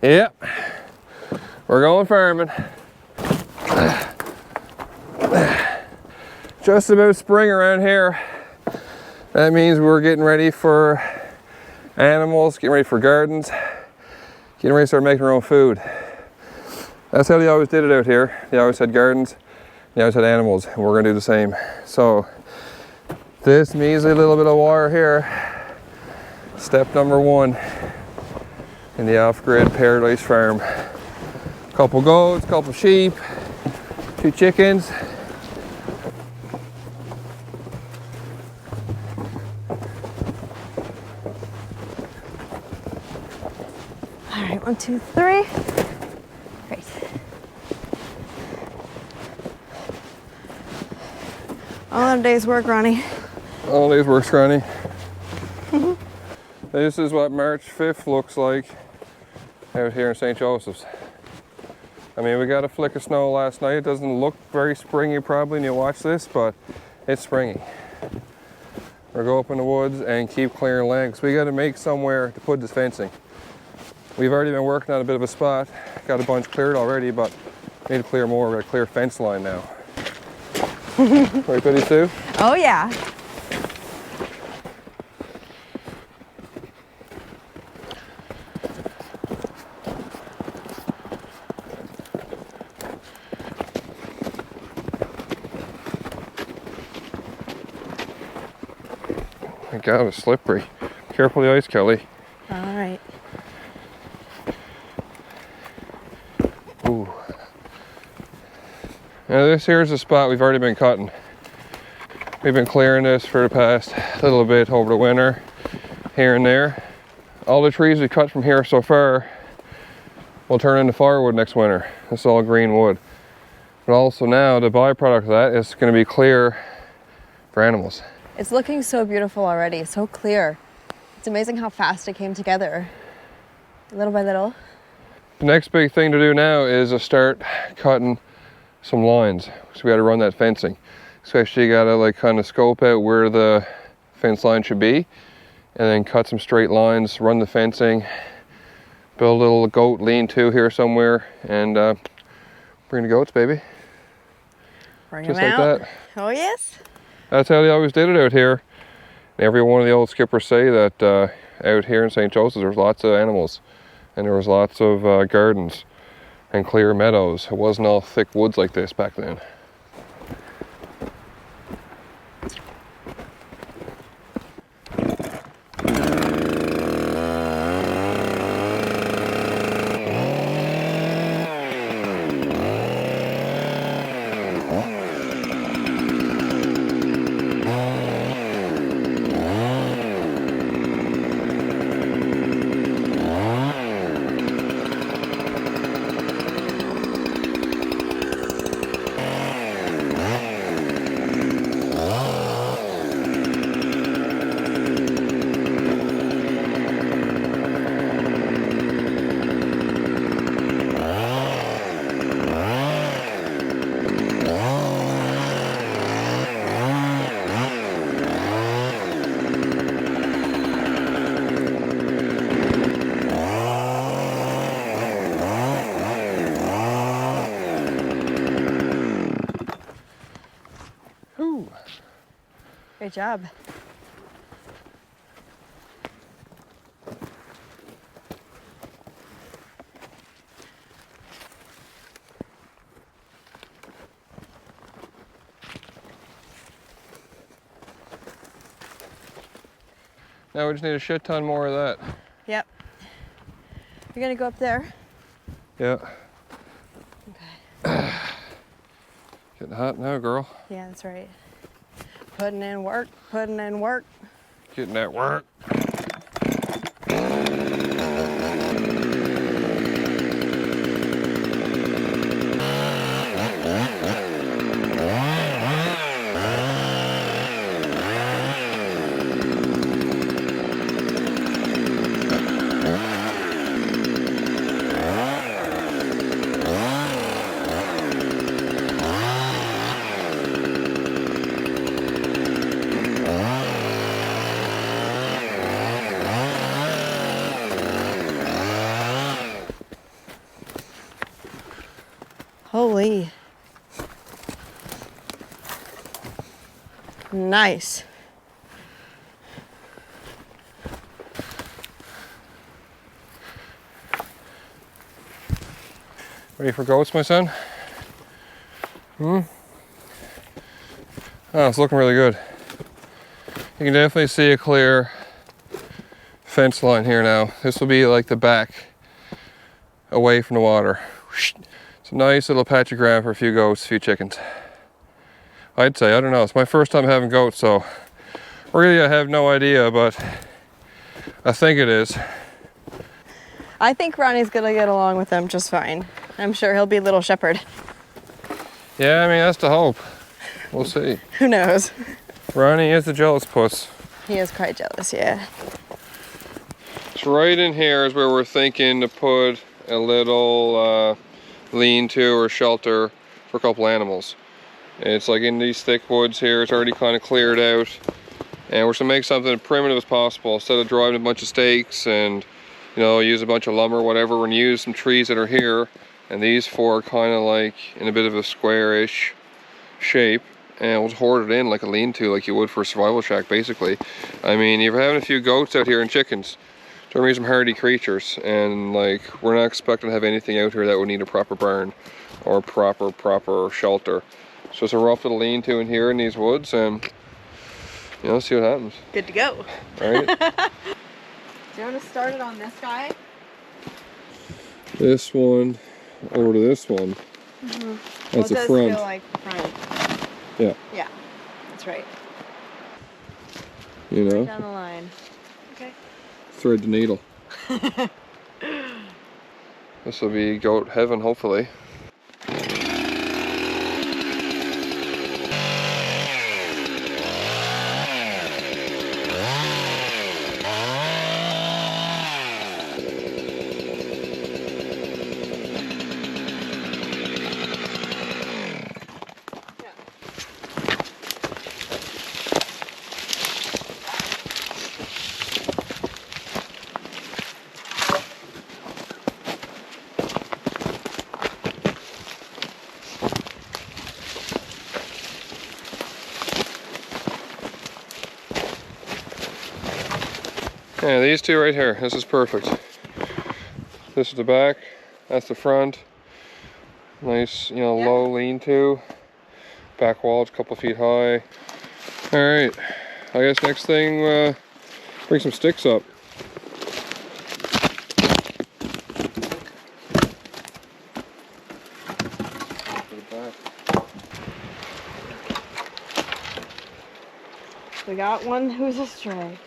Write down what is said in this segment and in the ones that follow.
Yep, we're going farming. Just about spring around here. That means we're getting ready for animals, getting ready for gardens, getting ready to start making our own food. That's how they always did it out here. They always had gardens, they always had animals, and we're gonna do the same. So this measly little bit of water here, step number 1 in the off-grid paradise farm. Couple goats, couple sheep, 2 chickens. All right, 1, 2, 3. Great. All in a day's work, Ronnie. All day's work, Ronnie. This is what March 5th looks like out here in St. Joseph's. I mean, we got a flick of snow last night. It doesn't look very springy probably when you watch this, but it's springy. We'll go up in the woods and keep clearing land because we got to make somewhere to put this fencing. We've already been working on a bit of a spot. Got a bunch cleared already, but we need to clear more. We're going to clear fence line now. Right, Betty Sue? Oh, yeah. My God, it's slippery. Careful the ice, Kelly. All right. Ooh. Now this here's the spot we've already been cutting. We've been clearing this for the past little bit over the winter, here and there. All the trees we cut from here so far will turn into firewood next winter. This is all green wood. But also now the byproduct of that is going to be clear for animals. It's looking so beautiful already, so clear. It's amazing how fast it came together, little by little. The next big thing to do now is to start cutting some lines. So we got to run that fencing. Especially you got to like kind of scope out where the fence line should be, and then cut some straight lines, run the fencing, build a little goat lean-to here somewhere, and bring the goats, baby. Bring Just them like out. that. Oh, yes. That's how they always did it out here. And every one of the old skippers say that out here in St. Joseph's there's lots of animals, and there was lots of gardens and clear meadows. It wasn't all thick woods like this back then. Great job. Now we just need a shit ton more of that. Yep. You're gonna go up there? Yeah. Okay. Getting hot now, girl. Yeah, that's right. Putting in work, putting in work. Getting that work. Holy. Nice. Ready for goats, my son? Oh, it's looking really good. You can definitely see a clear fence line here now. This will be like the back away from the water. It's a nice little patch of ground for a few goats, a few chickens. I'd say, I don't know, it's my first time having goats, so really I have no idea, but I think it is. I think Ronnie's gonna get along with them just fine. I'm sure he'll be little shepherd. Yeah, I mean, that's the hope. We'll see. Who knows? Ronnie is the jealous puss. He is quite jealous, yeah. So right in here is where we're thinking to put a little lean-to or shelter for a couple animals. It's like in these thick woods here, it's already kind of cleared out. And we're gonna make something as primitive as possible. Instead of driving a bunch of stakes and, you know, use a bunch of lumber, whatever, we're gonna use some trees that are here. And these four are kind of like in a bit of a square-ish shape. And we'll hoard it in like a lean-to, like you would for a survival shack, basically. I mean, you're having a few goats out here and chickens. They're gonna be some hardy creatures. And like, we're not expecting to have anything out here that would need a proper barn or proper shelter. So it's a rough little lean-to in here in these woods, and you know, see what happens. Good to go. All right. Do you want to start it on this guy? This one over to this one. That's the front. Well, it does feel like the front. Yeah. Yeah, that's right. You know? Right down the line. Okay. Thread the needle. This will be goat heaven, hopefully. Yeah, these two right here, this is perfect. This is the back, that's the front. Nice, you know, low lean-to. Back wall's a couple feet high. All right, I guess next thing, bring some sticks up. We got one who's a stray.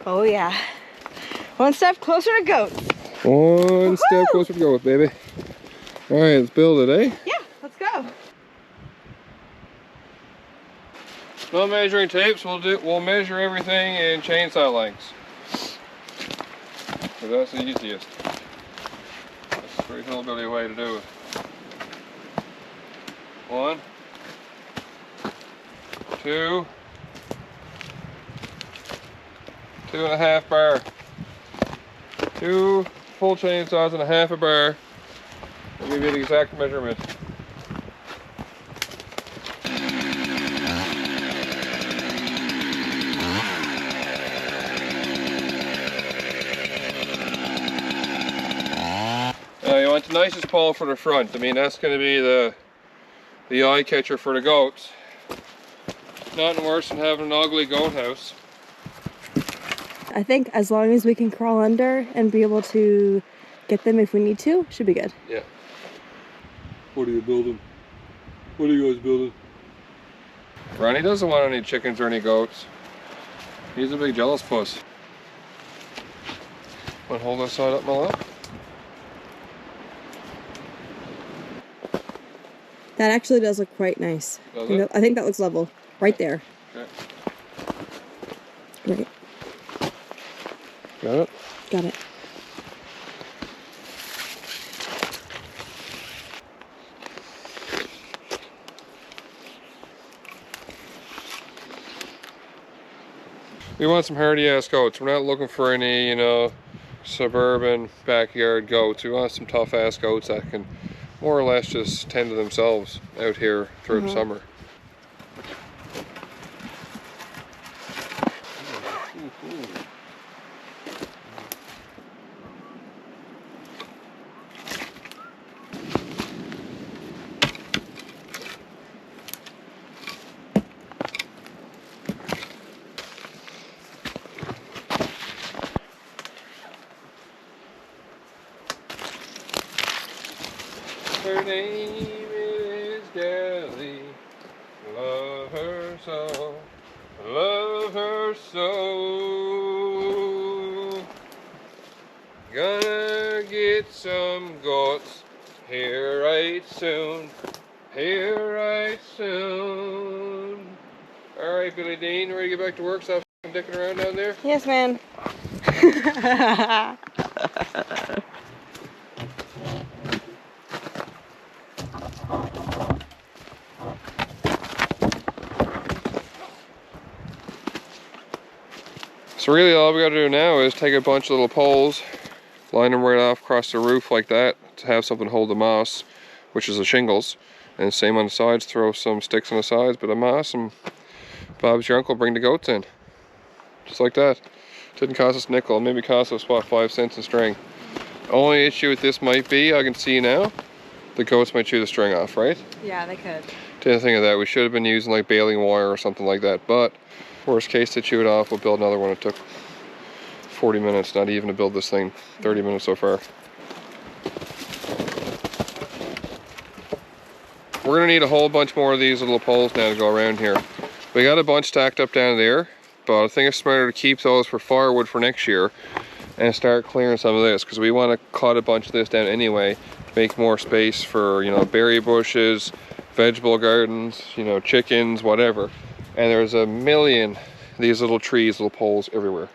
Oh yeah. One step closer to goats. One step closer to goat, baby. All right, let's build it, eh? Yeah, let's go. No measuring tapes, we'll measure everything in chainsaw lengths. So that's the easiest. That's a pretty hillbilly way to do it. 1, 2, 2.5 bar. 2 full chainsaws and a half a bar. I'll give you the exact measurement. You want the nicest pole for the front. I mean, that's going to be the eye catcher for the goats. Nothing worse than having an ugly goat house. I think as long as we can crawl under and be able to get them if we need to, should be good. Yeah. What are you building? What are you guys building? Ronnie doesn't want any chickens or any goats. He's a big jealous puss. Want to hold this side up my lap? That actually does look quite nice. Does it? I think that looks level. Right there. Okay. Right. Got it? Got it. We want some hardy ass goats. We're not looking for any, you know, suburban backyard goats. We want some tough ass goats that can more or less just tend to themselves out here throughout the summer. Her name is Gally, love her so, love her so. Gonna get some goats here right soon, here right soon. Alright, Billy Dean, ready to get back to work? Stop dicking around down there? Yes, man. So really all we gotta do now is take a bunch of little poles, line them right off across the roof like that to have something to hold the moss, which is the shingles. And same on the sides, throw some sticks on the sides, bit of moss, and Bob's your uncle, bring the goats in. Just like that. Didn't cost us a nickel, maybe cost us what, 5 cents a string. Only issue with this might be, I can see now, the goats might chew the string off, right? Yeah, they could. Didn't think of that. We should have been using like baling wire or something like that, but worst case to chew it off, we'll build another one. It took 40 minutes, not even to build this thing, 30 minutes so far. We're gonna need a whole bunch more of these little poles now to go around here. We got a bunch stacked up down there, but I think it's smarter to keep those for firewood for next year and start clearing some of this, because we want to cut a bunch of this down anyway, make more space for, you know, berry bushes, vegetable gardens, you know, chickens, whatever. And there's a million these little trees, little poles everywhere.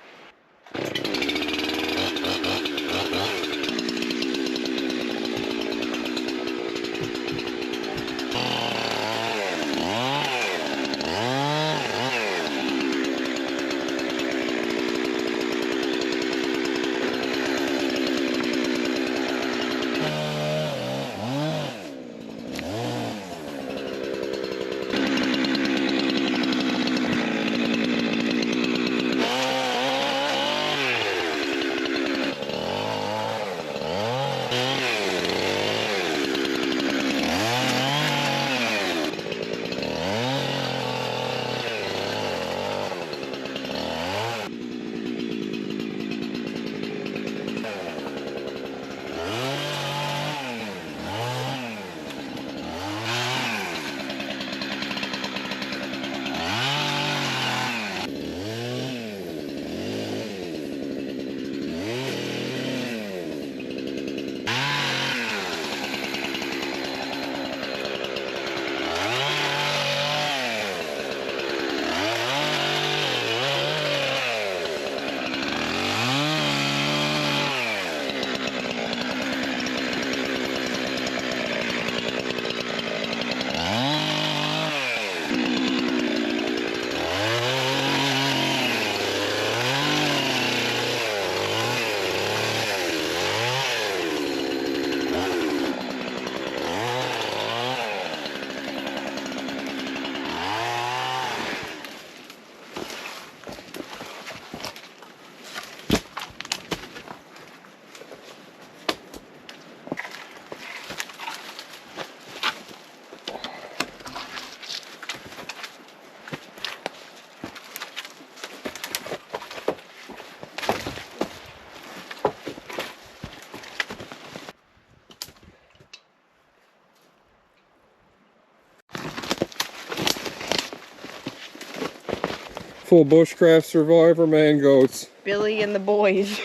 Full bushcraft survivor man goats. Billy and the boys.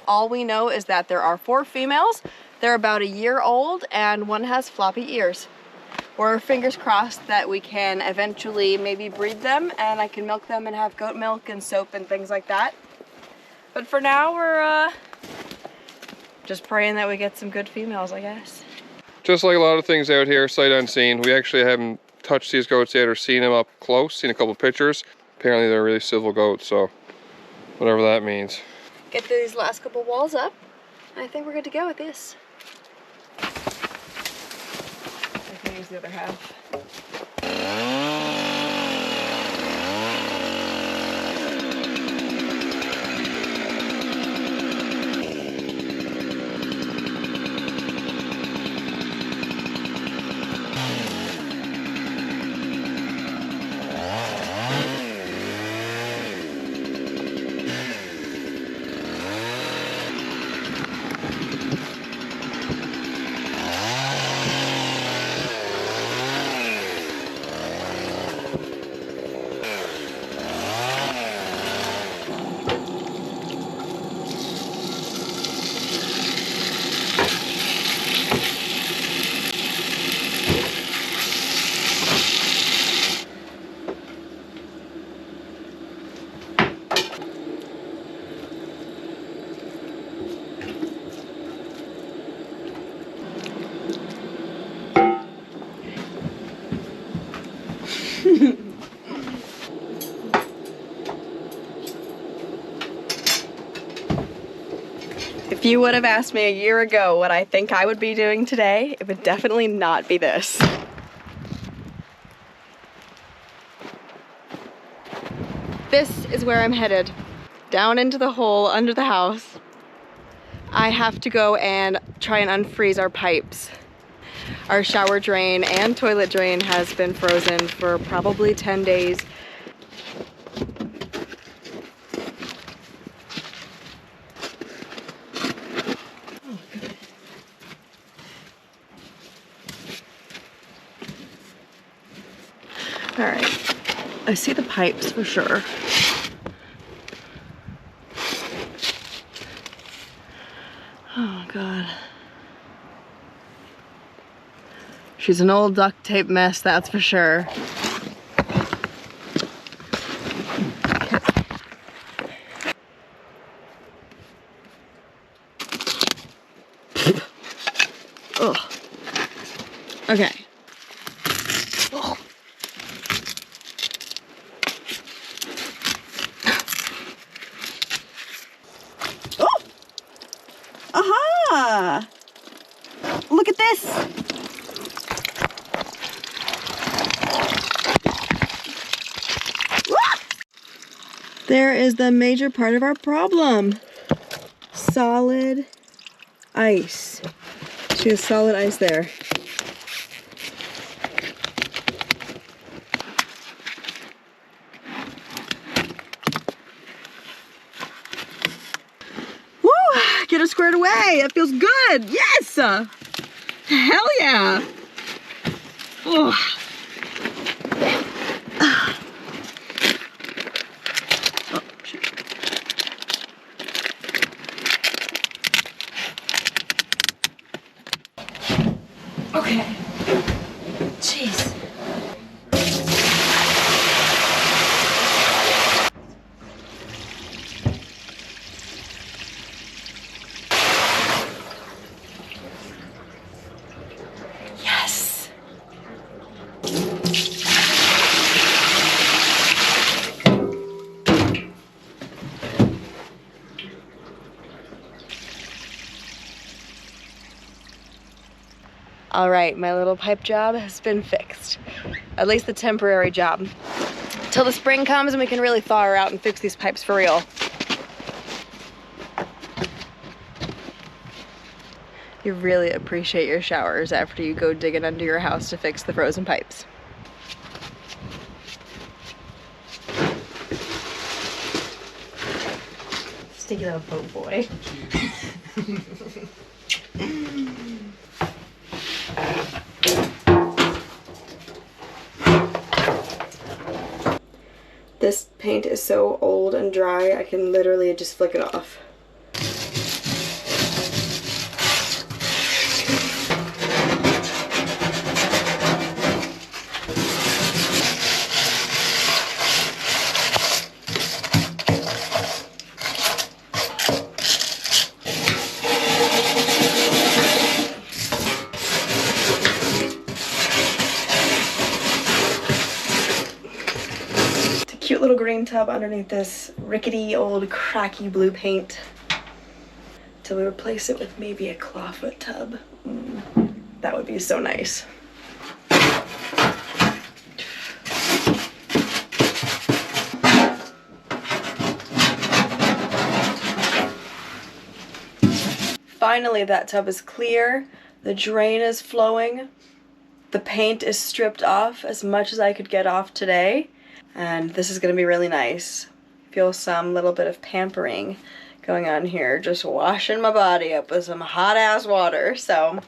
All we know is that there are 4 females They're about a year old and one has floppy ears. We're fingers crossed that we can eventually maybe breed them and I can milk them and have goat milk and soap and things like that. But for now, we're just praying that we get some good females, I guess. Just like a lot of things out here, sight unseen. We actually haven't touched these goats yet or seen them up close, seen a couple pictures. Apparently they're really civil goats, so whatever that means. Get these last couple walls up. I think we're good to go with this. I can use the other half. If you would have asked me a year ago what I think I would be doing today, it would definitely not be this. This is where I'm headed. Down into the hole under the house. I have to go and try and unfreeze our pipes. Our shower drain and toilet drain has been frozen for probably 10 days. All right, I see the pipes for sure. Oh God. She's an old duct tape mess, that's for sure. Ugh. Okay. Ugh. Oh! Aha! Look at this! There is the major part of our problem. Solid ice. She has solid ice there. Woo! Get her squared away. That feels good. Yes! Hell yeah! Oh. Okay. Jeez. Yes. All right, my little pipe job has been fixed. At least the temporary job. Till the spring comes and we can really thaw her out and fix these pipes for real. You really appreciate your showers after you go digging under your house to fix the frozen pipes. Sticky little boat boy. This paint is so old and dry, I can literally just flick it off. cute little green tub underneath this rickety old cracky blue paint till we replace it with maybe a clawfoot tub. That would be so nice. Finally, that tub is clear. The drain is flowing. The paint is stripped off as much as I could get off today. And this is gonna be really nice. Feel some little bit of pampering going on here. Just washing my body up with some hot ass water, so.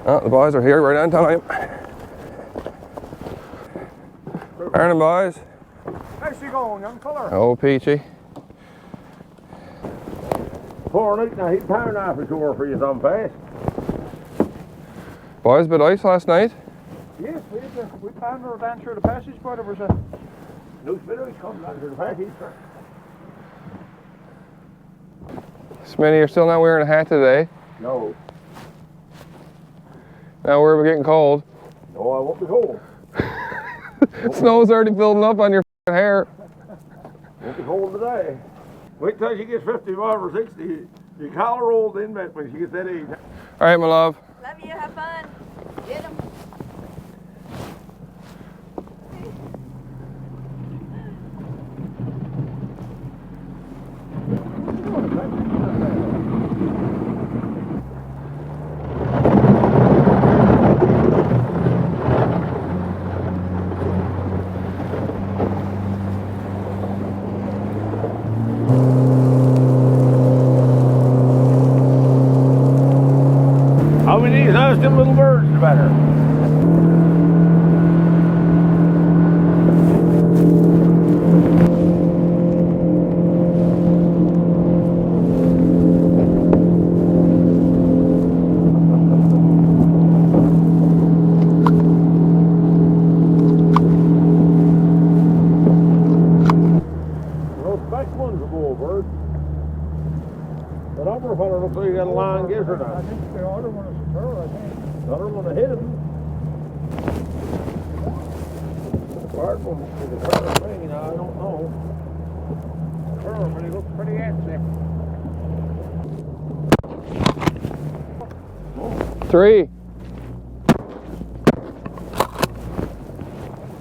Oh, the boys are here right on time. Morning, boys. How's she going, young fella? Oh, peachy. Pouring out now, he's pounding off the shore for you some fast. Boys, bit ice last night. Yes, we found her down through the passage, but there was a no spirit coming down through the passage. Smitty, you're still not wearing a hat today. No. Now we're getting cold. No, I won't be cold. Snow's already building up on your hair. Won't be cold today. Wait till she gets 55 or 60. Your collar rolls in back when she gets that age. All right, my love. Love you, have fun. Get 'em. How many of these nice them little birds the better? Those back ones are bullbirds. That upper fella looks like he got a long gizzard on. I think the other one is a turr, I think. The other one hit him. The hard one is a turr thing, I don't know. Turr, but he looks pretty antsy. 3.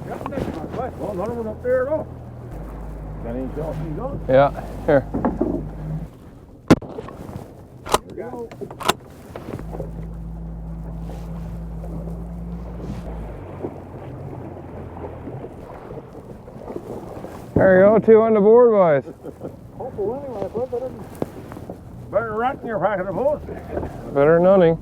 Got next one, right? Well, another one up there, though. Got any shot you got? Yeah, here. Here we go. There you go, 2 on the board, boys. Hopefully, anyway, better rat in your pocket of both. Better than nothing.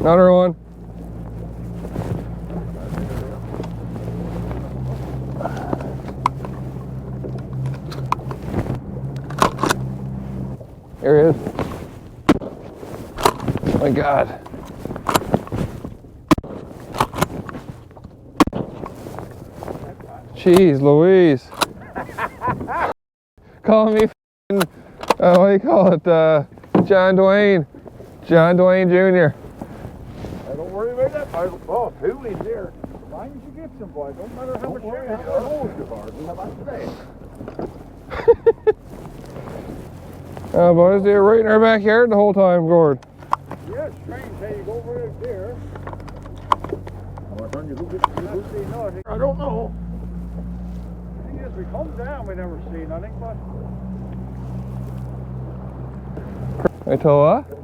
Another one. Here he is. Oh my God. Jeez Louise. calling me what do you call it? John Dwayne Jr. Don't worry about that. Oh, who is there? As long as you get some, boy. Don't matter how much air you have about today. Oh, boys, they're right in our backyard the whole time, Gord. Yeah, it's strange how you go over there. I don't know. The thing is, we come down, we never see nothing, but... I tell what? Do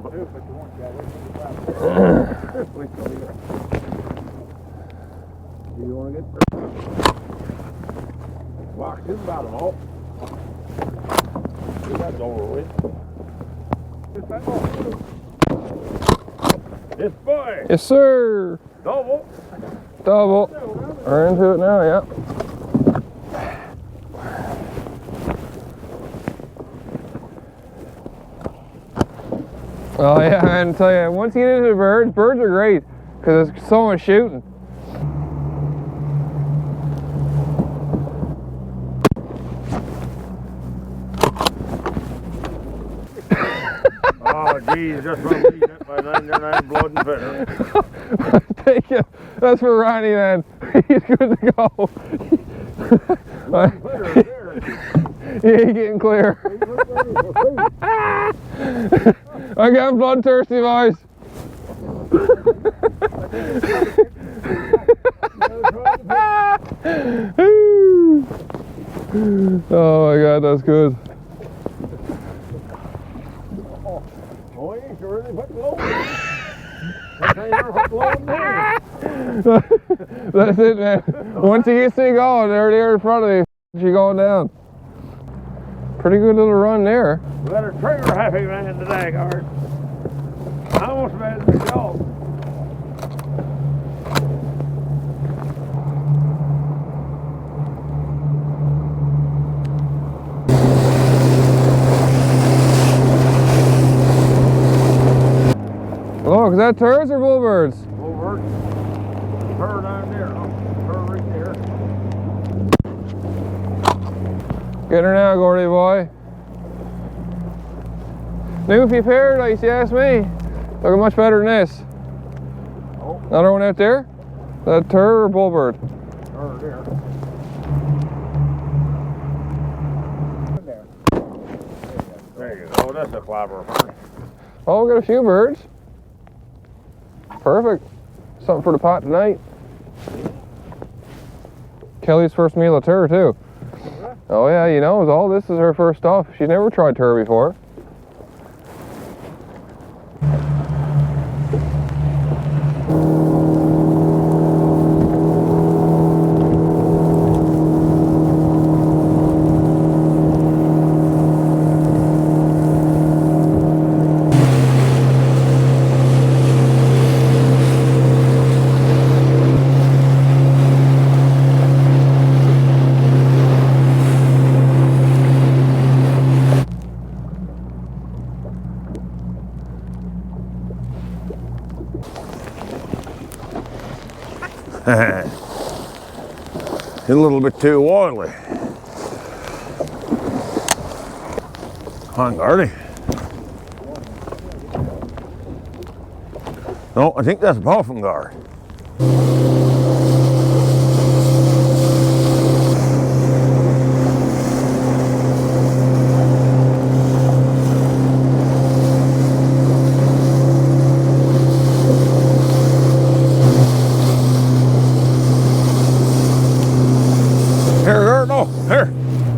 you want to get locked his bottom off? That's over with. This boy. Yes, sir. Double. We're into it now, yeah. Oh yeah, and tell you, once you get into the birds are great because there's so much shooting. Oh, geez, just release it by 99 blood and feather. Take it. That's for Ronnie then. He's good to go. He ain't getting clear. I'm getting bloodthirsty, boys. Oh my God, that's good. Oh, you ain't sure they put low. That's it, man. Once he gets me going, they're there in front of me. She's going down. Pretty good little run there. We got a trigger happy man today, Gord. I almost made the dog. Oh, is that turrs or bluebirds? Over. Turr down there. Turr right there. Get her now, Gordy boy. Newfie paradise, you ask me. Looking much better than this. Oh. Another one out there? That turr or bullbird? Turr there. There you go. That's a clobber. Oh, we got a few birds. Perfect. Something for the pot tonight. Kelly's first meal of turr too. Oh yeah, you know, all this is her first stuff. She's never tried turr before. A little bit too oily. Come on, Gordy. No, I think that's buffing, Gord. Here, Gord, no, here.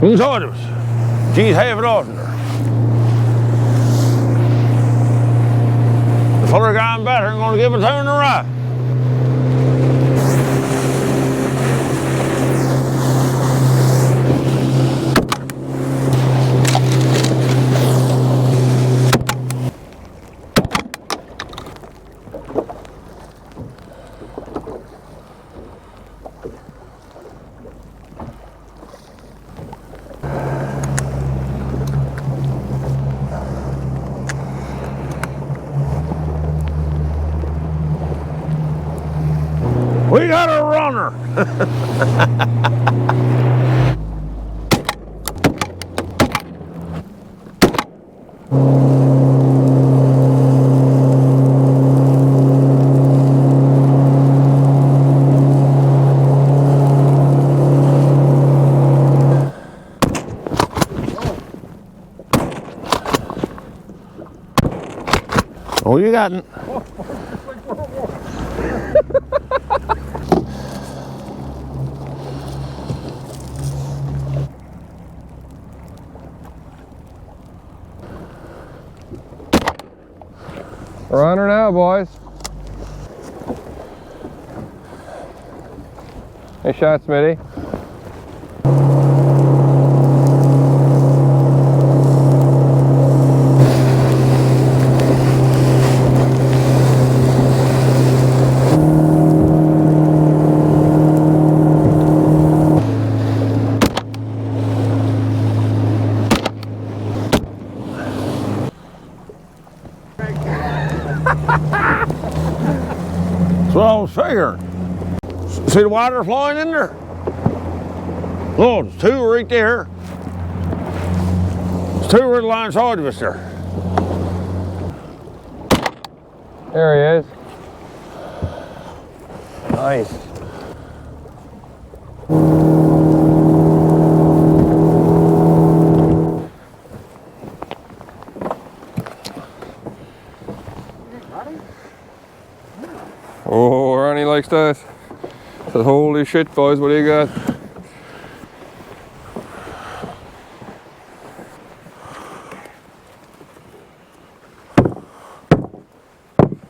Who's on us? Geez, have it on there. The fuller gone better, I'm going to give it turn to right. We got a runner. you got it. We're on her now, boys. Nice shot, Smitty. That's what I was figuring. See the water flowing in there? Look, there's two right there. There's two right alongside of us there. There he is. Nice. Oh, Ronnie likes that. Says, holy shit, boys, what do you got?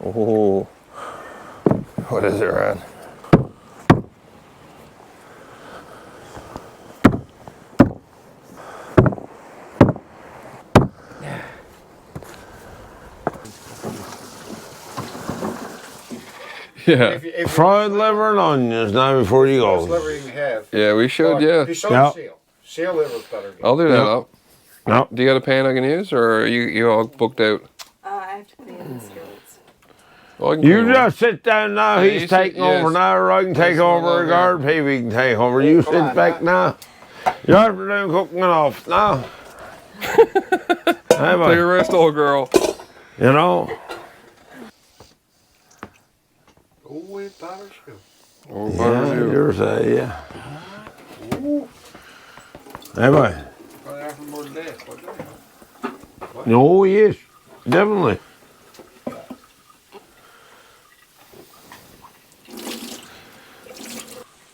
Oh, what is it, Ron? Yeah. If Fried liver and onions now before you Best go. liver you can have. Yeah, we should, yeah. You should Yep. seal. Seal liver's better. I'll do that Yep. up. No. Do you got a pan I can use, or are you all booked out? I have to clean the skillets. Well, I can You clean one. just sit down now. Yeah, He's you sit- taking over yes. now, or I can take Yes, no, over no, a no. guard. Maybe he can take over. You come sit on, back now. You're doing cooking off now. Hey, Take a boy, rest, old girl. you know. Oh, wait, powder skill. Oh, Yeah, butters you. you're say, yeah. Hey, boy. Probably after more than that. What do No, yes, definitely.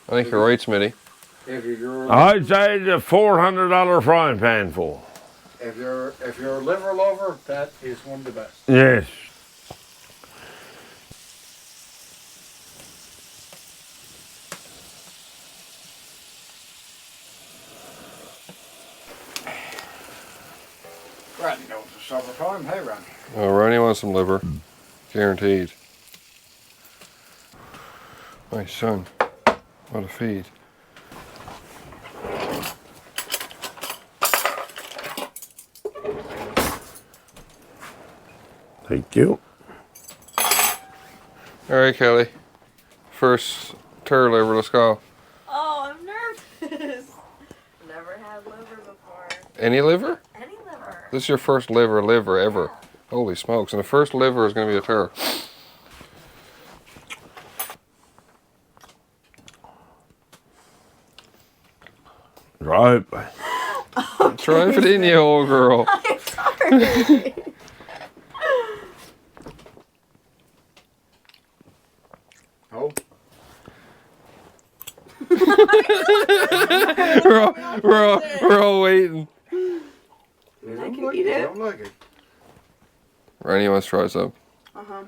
I think you're right, Smitty. If you're I'd say the $400 frying pan full. if you're a liver lover, that is one of the best. Yes. Randy knows it's summertime. Hey, Randy. Oh, Ronnie wants some liver. Guaranteed. My son. What a feed. Thank you. All right, Kelly. First turr liver, let's go. Oh, I'm nervous. Never had liver before. Any liver? Any liver. This is your first liver ever. Holy smokes. And the first liver is going to be a turr. Right. Try it in, you old girl. I'm sorry. Oh, We're all waiting. you I don't can like eat it. it. You don't like it. Ronnie wants to try some. Uh-huh.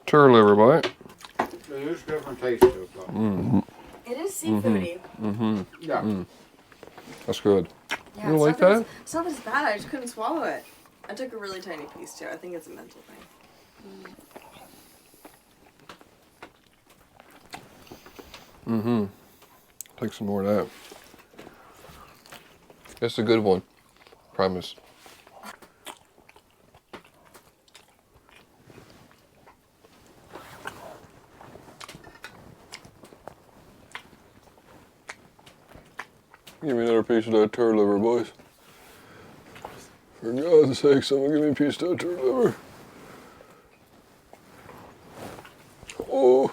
Turr liver, boy. There's different taste to it, though. It is seafoody. Yeah. That's good. Yeah, You it's like not that? It's not as bad. I just couldn't swallow it. I took a really tiny piece too. I think it's a mental thing. Take some more of that. It's a good one. Promise. Give me another piece of that turr liver, boys. For God's sake, someone give me a piece of that turr liver. Oh.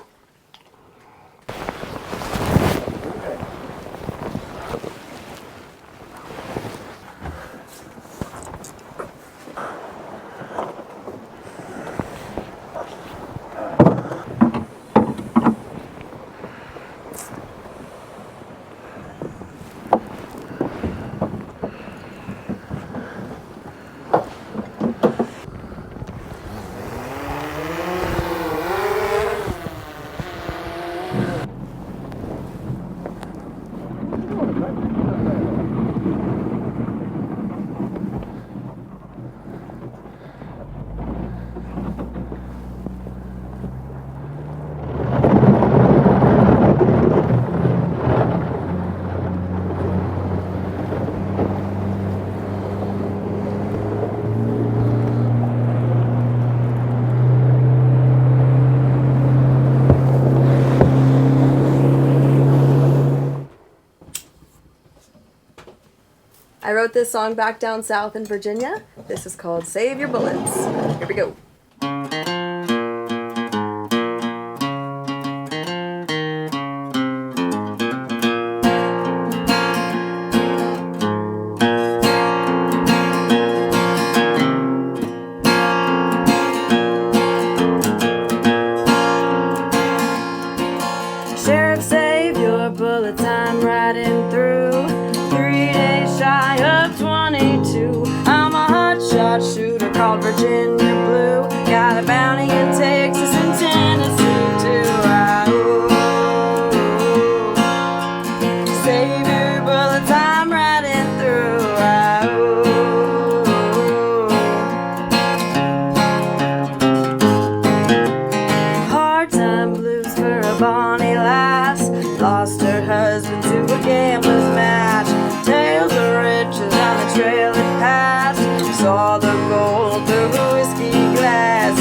wrote this song back down south in Virginia. This is called Save Your Bullets. Here we go. Sheriff, save your bullets, I'm riding through. 3 days shy of 22. I'm a hotshot shooter called Virginia Blue. Got a bounty in Texas and Tennessee too. Save your bullets, I'm riding through. Hard time blues for a bonny lass. Lost her husband to a gambler's match. Tales of riches on the trail it passed. Saw the gold through a whiskey glass.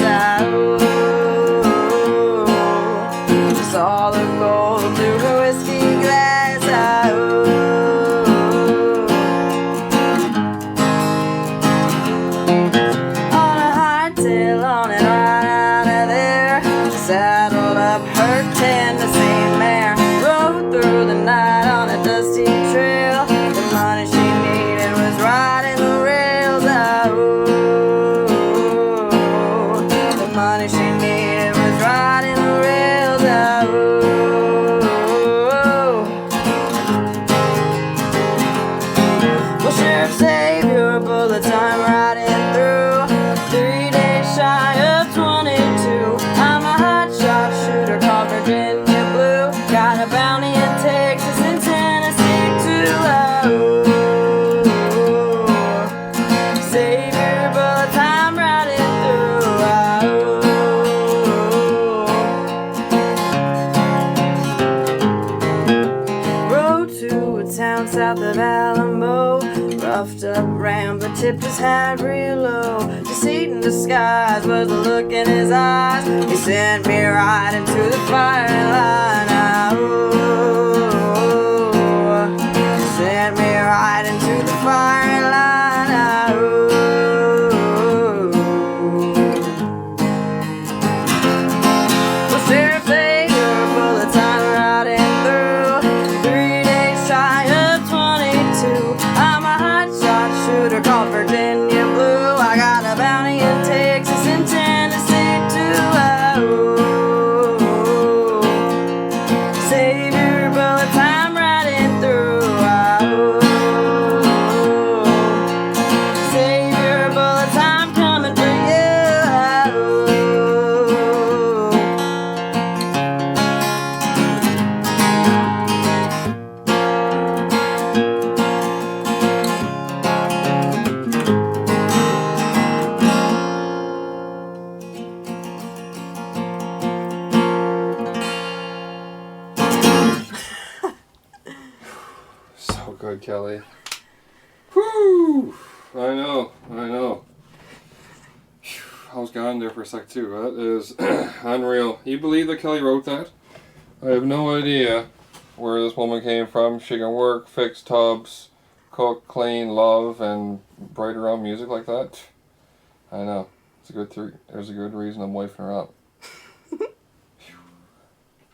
Saw the gold through a whiskey glass. On a hardtail on it right out of there. Saddled up her Tennessee mare. Rode through the night on a dusty trail. The money she needed was riding the rails. The money she needed was riding the rails. Well, Sheriff, save your bullets, I'm riding through. 3 days shy of 22. I'm a hotshot shooter called Virginia Blue. Got a bounty in Texas and Tennessee too. Save your bullets, I'm riding through. Rode to a town south of Alamo. Roughed up ram, but tipped his hat real low. Deceit in disguise was the look in his eyes. He sent me right into the firing line. Sent me right into the firing line. Well, Sheriff, save your bullets, I'm riding through. 3 days shy of 22. I'm a hotshot shooter called Virginia Blue. I got a bounty in Texas and Tennessee too. Save your bullets, I'm riding through. Save your bullets, I'm coming for you. So good, Kelly. Whew! I know. Phew, I was gone there for a sec too. That is unreal. You believe that Kelly wrote that? I have no idea where this woman came from. She can work, fix tubs, cook, clean, love, and write her own music like that. I know. It's a good there's a good reason I'm wifing her up.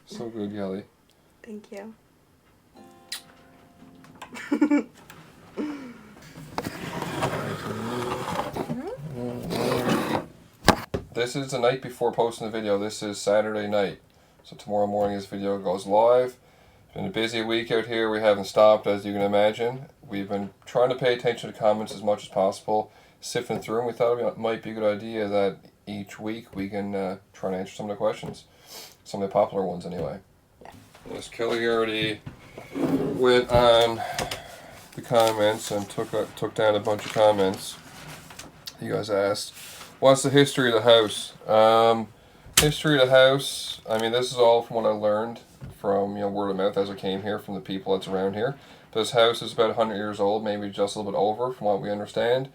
So good, Kelly. Thank you. This is the night before posting the video. This is Saturday night. So tomorrow morning this video goes live. It's been a busy week out here. We haven't stopped, as you can imagine. We've been trying to pay attention to comments as much as possible, sifting through them. We thought it might be a good idea that each week we can try and answer some of the questions. Some of the popular ones anyway. Yes, Kelly already went on the comments and took down a bunch of comments. You guys asked, what's the history of the house? History of the house, I mean, this is all from what I learned from word of mouth as I came here from the people that's around here. This house is about 100 years old, maybe just a little bit over from what we understand.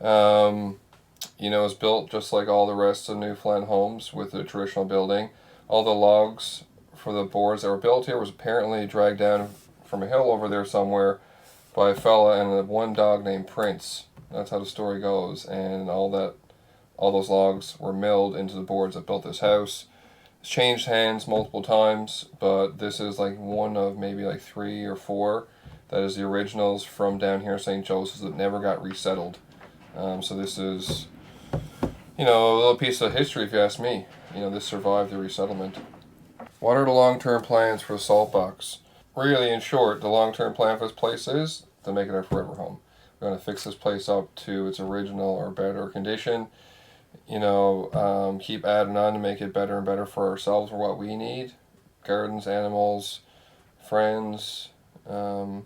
It's built just like all the rest of Newfoundland homes with a traditional building. All the logs for the boards that were built here was apparently dragged down from a hill over there somewhere by a fella and one dog named Prince. That's how the story goes. And all those logs were milled into the boards that built this house. It's changed hands multiple times, but this is like one of maybe like 3 or 4 that is the originals from down here in St. Joseph's that never got resettled. So this is, you know, a little piece of history if you ask me. You know, this survived the resettlement. What are the long-term plans for the salt box? Really, in short, the long-term plan for this place is to make it our forever home. We're going to fix this place up to its original or better condition. You know, keep adding on to make it better and better for ourselves for what we need. Gardens, animals, friends, and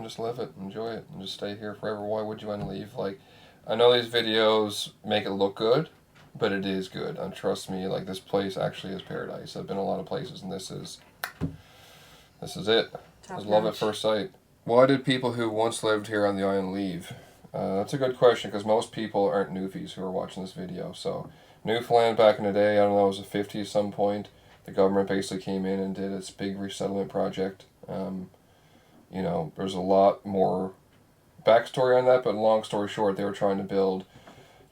just live it, enjoy it, and just stay here forever. Why would you want to leave? Like, I know these videos make it look good, but it is good. And trust me, like, this place actually is paradise. I've been a lot of places, and this is it. Just love at first sight. Why did people who once lived here on the island leave? That's a good question, because most people aren't Newfies who are watching this video. So, Newfoundland back in the day, I don't know, it was the 50s at some point. The government basically came in and did its big resettlement project. You know, there's a lot more backstory on that, but long story short, they were trying to build,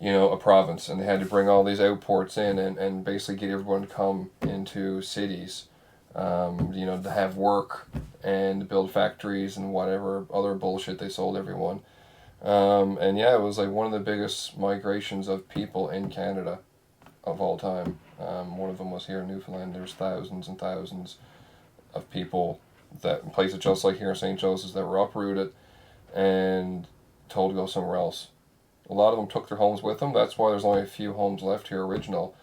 you know, a province, and they had to bring all these outports in and basically get everyone to come into cities, you know, to have work and build factories and whatever other bullshit they sold everyone. And yeah, it was like one of the biggest migrations of people in Canada of all time. One of them was here in Newfoundland. There's thousands and thousands of people that in places just like here in St. Joseph's that were uprooted and told to go somewhere else. A lot of them took their homes with them. That's why there's only a few homes left here original.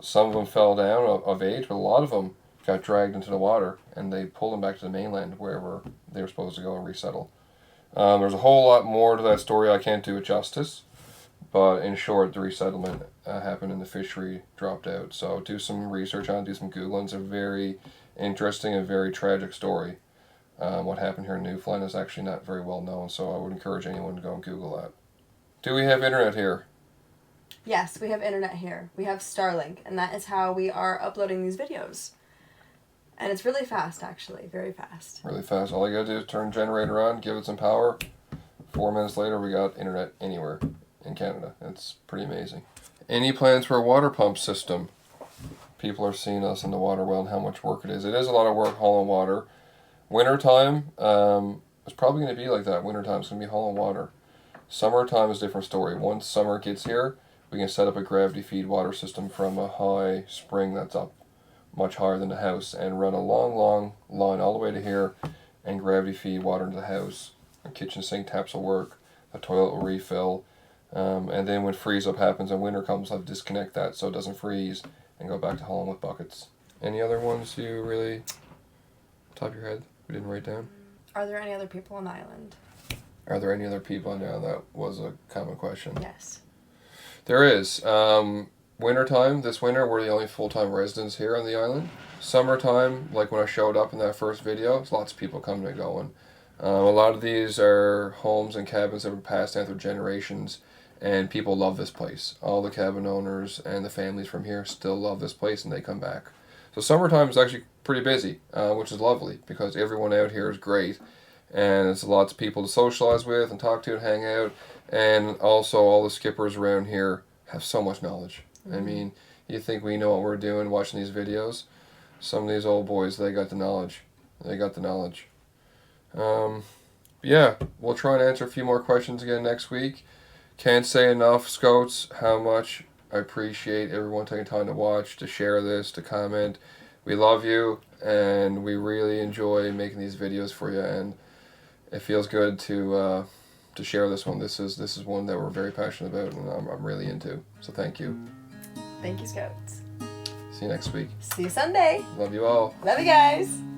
Some of them fell down of age, but a lot of them got dragged into the water, and they pulled them back to the mainland wherever they were supposed to go and resettle. There's a whole lot more to that story. I can't do it justice, but in short, the resettlement happened and the fishery dropped out. So do some research on it, do some Googling. It's a very interesting and very tragic story. What happened here in Newfoundland is actually not very well known, so I would encourage anyone to go and Google that. Do we have internet here? Yes, we have internet here. We have Starlink, and that is how we are uploading these videos. And it's really fast, actually. Very fast. Really fast. All you gotta do is turn the generator on, give it some power. 4 minutes later, we got internet anywhere in Canada. It's pretty amazing. Any plans for a water pump system? People are seeing us in the water well and how much work it is. It is a lot of work hauling water. Wintertime, it's probably going to be like that. Wintertime is going to be hauling water. Summertime is a different story. Once summer gets here, we can set up a gravity feed water system from a high spring that's up much higher than the house and run a long, long line all the way to here and gravity feed water into the house. The kitchen sink taps will work. The toilet will refill. And then when freeze up happens and winter comes, I'll have to disconnect that so it doesn't freeze and go back to hauling with buckets. Any other ones you really, top of your head, we didn't write down? Are there any other people on the island? Are there any other people on the island? That was a common question. Yes. There is. Wintertime, this winter, we're the only full-time residents here on the island. Summertime, like when I showed up in that first video, there's lots of people coming and going. A lot of these are homes and cabins that were passed down through generations, and people love this place. All the cabin owners and the families from here still love this place, and they come back. So summertime is actually pretty busy, which is lovely, because everyone out here is great, and it's lots of people to socialize with and talk to and hang out, and also all the skippers around here have so much knowledge. I mean, you think we know what we're doing watching these videos? Some of these old boys, they got the knowledge. Yeah, we'll try and answer a few more questions again next week. Can't say enough, Scouts, how much I appreciate everyone taking time to watch, to share this, to comment. We love you, and we really enjoy making these videos for you, and it feels good to share this one. This is one that we're very passionate about, and I'm really into. So thank you. Thank you, Scouts. See you next week. See you Sunday. Love you all. Love you guys.